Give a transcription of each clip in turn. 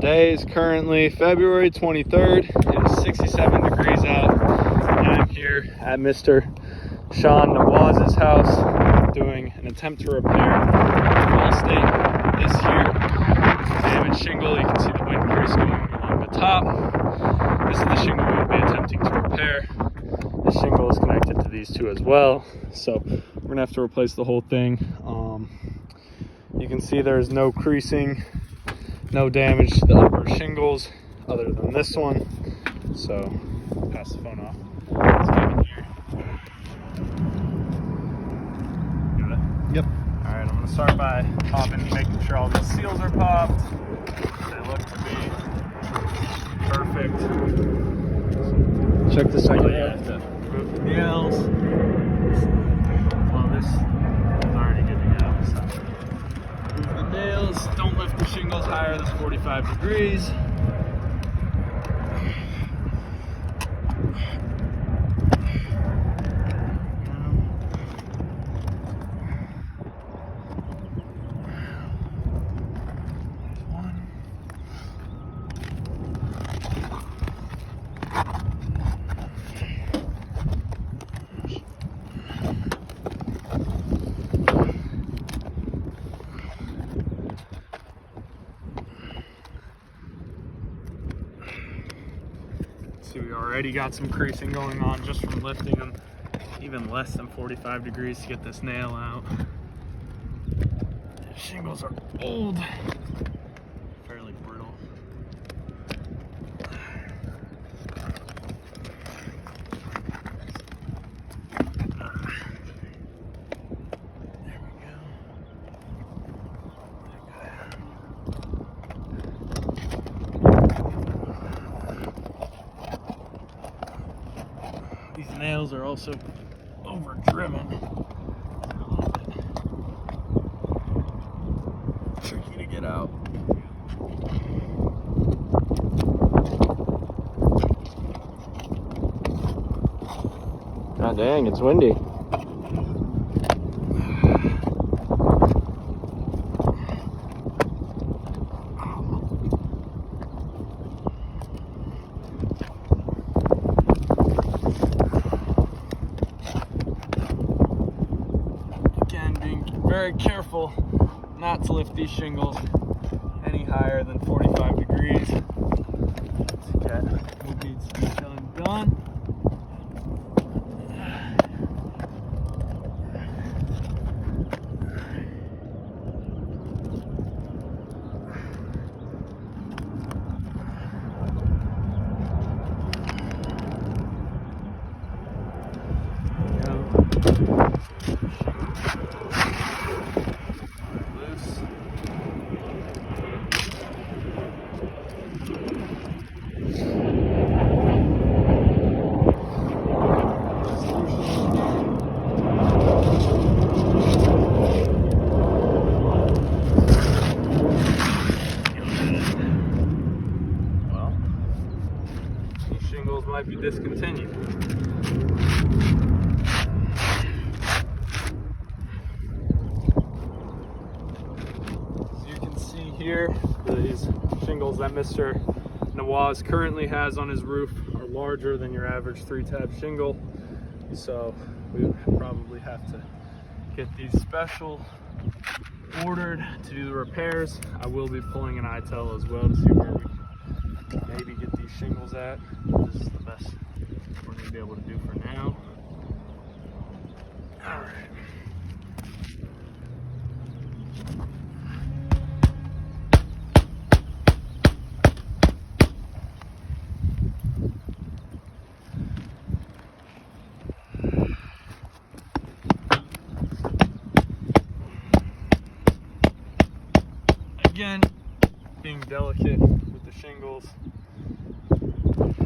Today is currently February 23rd. It is 67 degrees out. I'm here at Mr. Shan Nawaz's house doing an attempt to repair Allstate this here. Damaged shingle. You can see the wind crease going along the top. This is the shingle we'll be attempting to repair. This shingle is connected to these two as well. So we're gonna have to replace the whole thing. You can see there's no creasing, no damage to the upper shingles other than this one. So pass the phone off. Let's get in here. Got it? Yep. All right, I'm gonna start by popping, making sure all these seals are popped. They look to be perfect. Check this out. Yeah, have to remove the nails. Well, this is already good to go. So remove the nails. Don't lift the shingles higher than 45 degrees. See, we already got some creasing going on just from lifting them even less than 45 degrees to get this nail out. The shingles are old, fairly brittle. There we go. These nails are also overdriven. A little bit tricky to get out. God dang, it's windy. Very careful not to lift these shingles any higher than 45 degrees to get what needs to be done. Shingles might be discontinued. As you can see here, these shingles that Mr. Nawaz currently has on his roof are larger than your average 3-tab shingle. So we would probably have to get these special ordered to do the repairs. I will be pulling an ITEL as well to see where we can maybe get these shingles at. This is the best we're going to be able to do for now. All right. Again, being delicate with the shingles,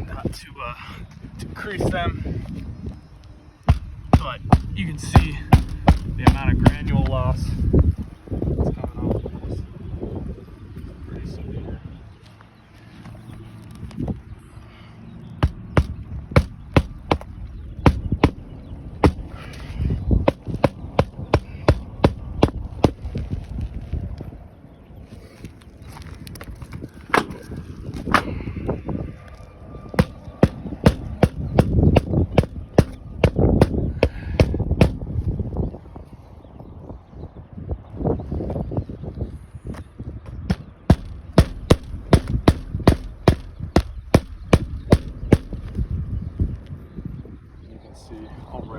not to crease them, but you can see the amount of granule loss that's coming off of this. Pretty severe.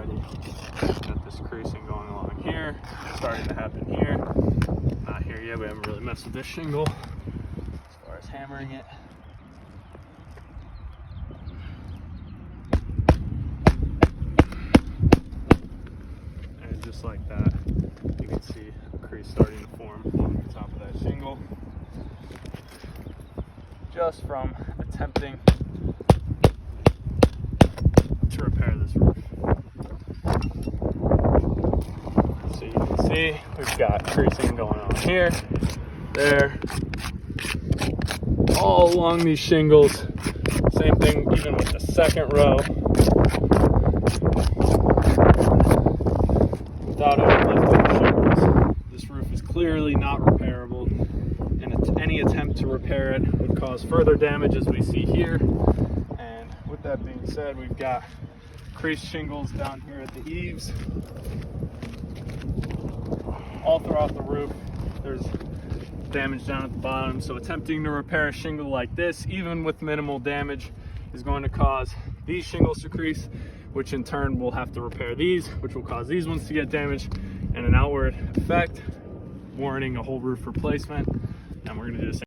already. Got this creasing going along here, starting to happen here. Not here yet, we haven't really messed with this shingle as far as hammering it. And just like that, you can see a crease starting to form along the top of that shingle, just from attempting to repair this roof. So you can see we've got creasing going on here, there, all along these shingles. Same thing even with the second row. Without overlifting the shingles, this roof is clearly not repairable, and any attempt to repair it would cause further damage, as we see here. And with that being said, we've got creased shingles down here at the eaves, all throughout the roof. There's damage down at the bottom, so attempting to repair a shingle like this, even with minimal damage, is going to cause these shingles to crease, which in turn will have to repair these, which will cause these ones to get damaged, and an outward effect warranting a whole roof replacement. And we're going to do the same